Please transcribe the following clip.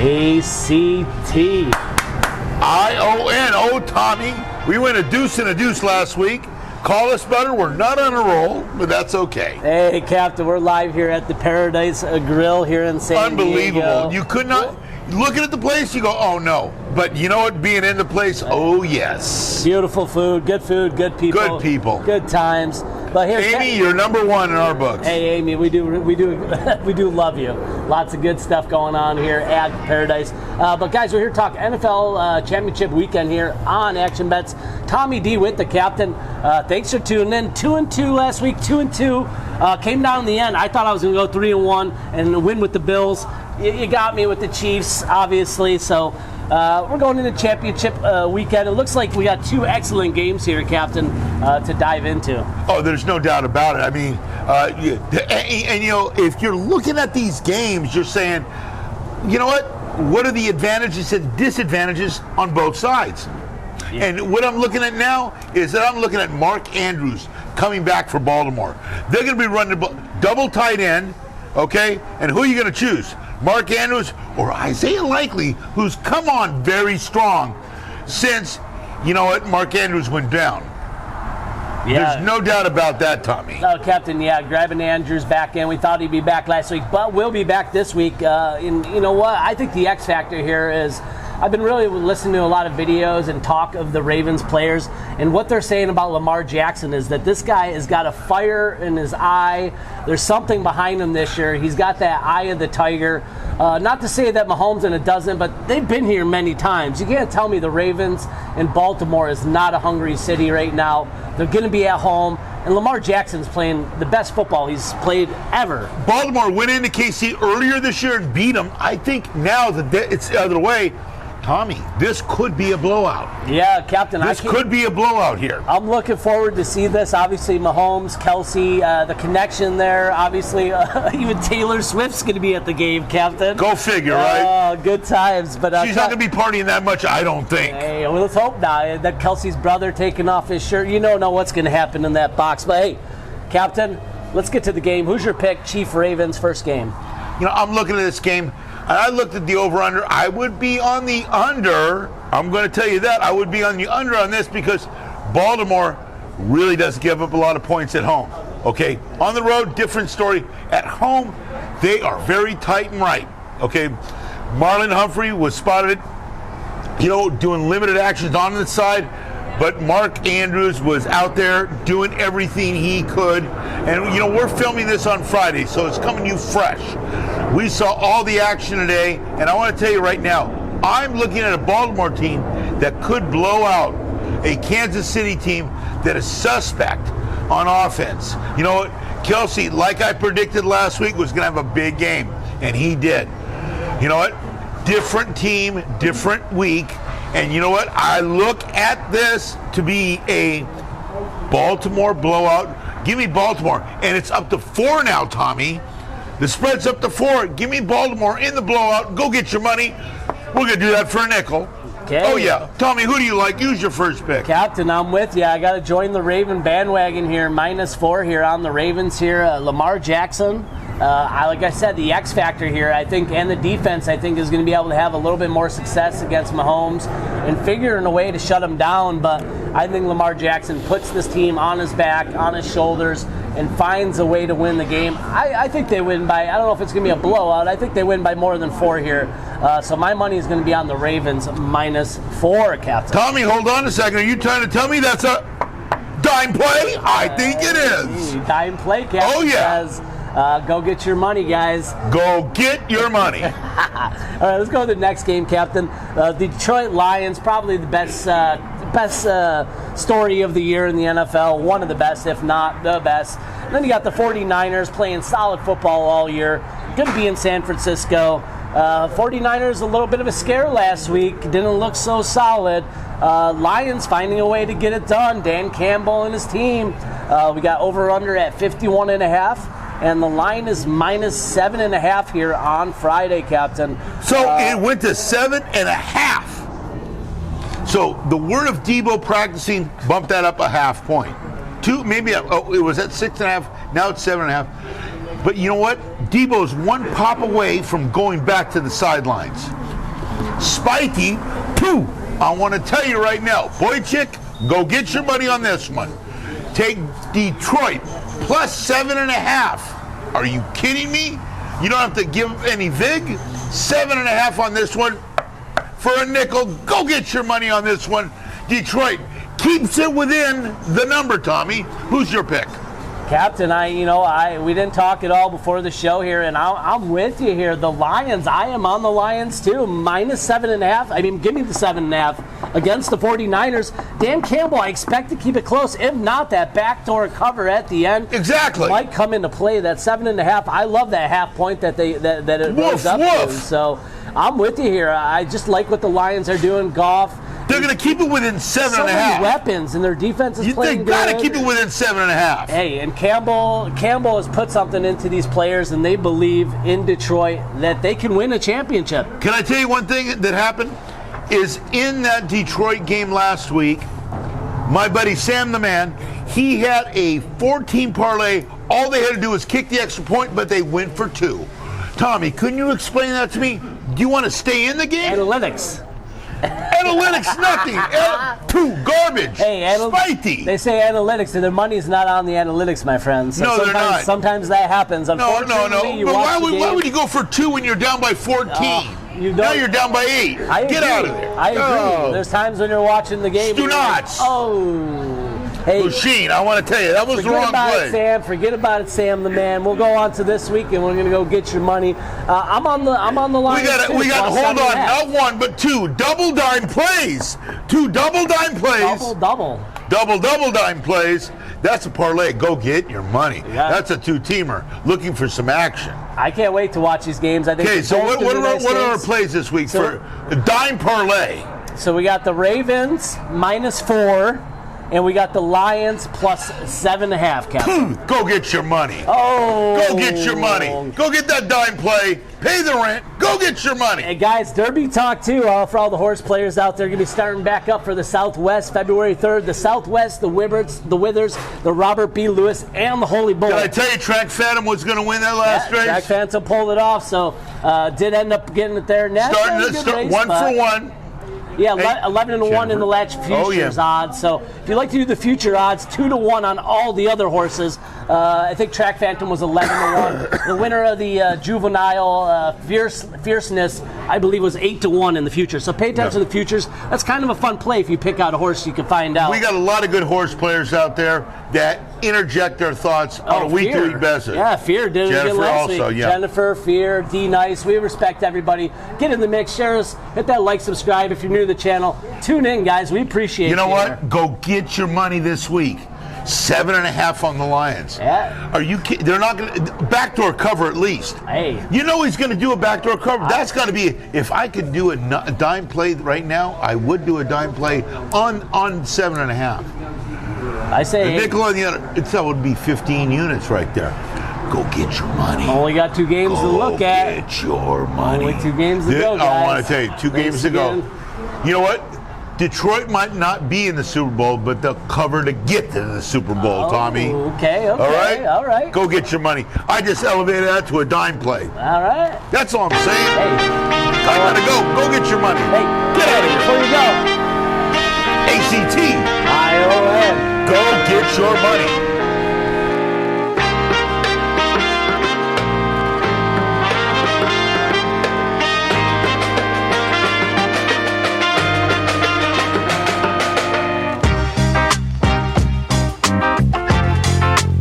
A-C-T. I-O-N. Oh, Tommy. We went a deuce and a deuce last week. Call us better. We're not on a roll, but that's okay. Hey, Captain, we're live here at the Paradise Grill here in San Diego. Unbelievable. You could not... Looking at the place, you go, oh, no. But you know what? Being in the place, oh, yes. Beautiful food, good people. Good people. Good times. But here, Amy, you're number one in our books. Hey, Amy, we do love you. Lots of good stuff going on here at Paradise. But guys, we're here to talk NFL Championship weekend here on Action Bets. Tommy D with the captain. Thanks for tuning in. 2-2 last week. 2-2. Came down in the end. I thought I was going to go 3-1 and win with the Bills. You got me with the Chiefs, obviously. So we're going into championship weekend. It looks like we got two excellent games here, Captain, to dive into. Oh, there's no doubt about it. I mean, and you know, if you're looking at these games, you're saying, you know what? What are the advantages and disadvantages on both sides? Yeah. And what I'm looking at now is that I'm looking at Mark Andrews coming back for Baltimore. They're going to be running double tight end, okay? And who are you going to choose? Mark Andrews or Isaiah Likely, who's come on very strong since, you know what, Mark Andrews went down. Yeah. There's no doubt about that, Tommy. No, Captain, yeah, grabbing Andrews back in. We thought he'd be back last week, but will be back this week. And you know what? I think the X factor here is I've been really listening to a lot of videos and talk of the Ravens players, and what they're saying about Lamar Jackson is that this guy has got a fire in his eye. There's something behind him this year. He's got that eye of the tiger. Not to say that Mahomes and it doesn't, but they've been here many times. You can't tell me the Ravens in Baltimore is not a hungry city right now. They're going to be at home, and Lamar Jackson's playing the best football he's played ever. Baltimore went into KC earlier this year and beat them. I think now that it's the other way. Tommy, this could be a blowout. Yeah, Captain. This could be a blowout here. I'm looking forward to see this. Obviously, Mahomes, Kelsey, the connection there. Obviously, even Taylor Swift's going to be at the game, Captain. Go figure, right? Good times. But she's not going to be partying that much, I don't think. Hey, well, let's hope not. That Kelsey's brother taking off his shirt. You don't know what's going to happen in that box. But hey, Captain, let's get to the game. Who's your pick? Chief Ravens first game. You know, I'm looking at this game. And I looked at the over-under. I would be on the under. I'm going to tell you that. I would be on the under on this because Baltimore really does give up a lot of points at home. Okay? On the road, different story. At home, they are very tight and right. Okay? Marlon Humphrey was spotted, you know, doing limited actions on the side. But Mark Andrews was out there doing everything he could. And, you know, we're filming this on Friday, so it's coming to you fresh. We saw all the action today, and I want to tell you right now, I'm looking at a Baltimore team that could blow out a Kansas City team that is suspect on offense. You know what? Kelsey, like I predicted last week, was going to have a big game, and he did. You know what? Different team, different week. And you know what? I look at this to be a Baltimore blowout. Give me Baltimore. And it's up to 4 now, Tommy. The spread's up to 4. Give me Baltimore in the blowout. Go get your money. We're going to do that for a nickel. Okay. Oh, yeah. Tommy, who do you like? Use your first pick. Captain, I'm with you. I got to join the Raven bandwagon here. -4 here on the Ravens here. Lamar Jackson. Like I said, the X factor here, I think, and the defense, I think, is going to be able to have a little bit more success against Mahomes and figuring a way to shut him down. But I think Lamar Jackson puts this team on his back, on his shoulders, and finds a way to win the game. I think they win by, I don't know if it's going to be a blowout. I think they win by more than 4 here. So my money is going to be on the Ravens -4, Captain. Tommy, hold on a second. Are you trying to tell me that's a dime play? I think it is. Dime play, Captain. Oh, yeah. Says, go get your money, guys. Go get your money. All right, let's go to the next game, Captain. Detroit Lions, probably the best story of the year in the NFL. One of the best, if not the best. And then you got the 49ers playing solid football all year. Going to be in San Francisco. 49ers, a little bit of a scare last week. Didn't look so solid. Lions finding a way to get it done. Dan Campbell and his team. We got over-under at 51.5. And the line is -7.5 here on Friday, Captain. So it went to 7.5. So the word of Debo practicing bumped that up a half point. 2, maybe it was at 6.5. Now it's 7.5. But you know what? Debo's one pop away from going back to the sidelines. Spikey, pooh. I want to tell you right now, Boychik, go get your money on this one. Take Detroit plus 7.5. Are you kidding me? You don't have to give any vig. 7.5 on this one for a nickel. Go get your money on this one. Detroit keeps it within the number, Tommy. Who's your pick? Captain, we didn't talk at all before the show here, and I'm with you here. The Lions, I am on the Lions too. Minus 7.5. I mean, give me the 7.5 against the 49ers. Dan Campbell, I expect to keep it close. If not, that backdoor cover at the end exactly might come into play. That 7.5. I love that half point that it rose up to. So I'm with you here. I just like what the Lions are doing. Goff. They're going to keep it within 7.5. So many weapons, and their defense is playing good. They got to keep it within 7.5. Hey, and Campbell has put something into these players, and they believe in Detroit that they can win a championship. Can I tell you one thing that happened? Is in that Detroit game last week, my buddy Sam the Man, he had a 14 parlay. All they had to do was kick the extra point, but they went for 2. Tommy, couldn't you explain that to me? Do you want to stay in the game? Analytics. Analytics, nothing. Garbage. Hey, Spitey. They say analytics, and their money's not on the analytics, my friends. So no, they're not. Sometimes that happens. Unfortunately, no. But why would you go for 2 when you're down by 14? Now you're down by 8. Get out of there. I agree. Oh. There's times when you're watching the game. Do not. Hey, Lucien, I want to tell you, that was the wrong play. Forget about it, Sam the Man. We'll go on to this week, and we're going to go get your money. I'm on the line. We got hold on, not 1 but 2 double dime plays. 2 double dime plays. Double dime plays. That's a parlay. Go get your money. Yeah. That's a 2-teamer looking for some action. I can't wait to watch these games. Okay, so what are our plays this week for a dime parlay? So we got the Ravens minus 4. And we got the Lions plus 7.5, Captain. Go get your money. Go get your money. Go get that dime play. Pay the rent. Go get your money. Hey, guys, Derby talk, too, for all the horse players out there. Going to be starting back up for the Southwest, February 3rd. The Southwest, the Withers, the Robert B. Lewis, and the Holy Bull. Did I tell you Track Phantom was going to win that last race? Track Phantom pulled it off, so did end up getting it there. Starting 1 for 1. Yeah, 11-1 in the Latch Futures odds. So if you like to do the future odds, 2-1 on all the other horses. I think Track Phantom was 11-1. The winner of the Juvenile Fierceness, I believe, was 8-1 in the future. So pay attention to the futures. That's kind of a fun play if you pick out a horse you can find out. We got a lot of good horse players out there that interject their thoughts on a weekly basis. Yeah, Fear did it again last week. Jennifer, Fear, D Nice. We respect everybody. Get in the mix, share us, hit that like, subscribe if you're new to the channel. Tune in, guys. We appreciate it. You know what? Go get your money this week. 7.5 on the Lions. Yeah. Are you kidding? They're not going to backdoor cover at least. Hey. You know he's going to do a backdoor cover. That's got to be. If I could do a dime play right now, I would do a dime play on 7.5. I say the nickel on the other. That would be 15 units right there. Go get your money. Only got 2 games to look at. Go get your money. Only 2 games to go, guys. I want to tell you, 2 games to go. You know what? Detroit might not be in the Super Bowl, but they'll cover to get to the Super Bowl, Tommy. Okay. All right. Go get your money. I just elevated that to a dime play. All right. That's all I'm saying. Hey. I gotta go. Go get your money. Hey, get out of here. Before you go. ACT. ION. Go get your money.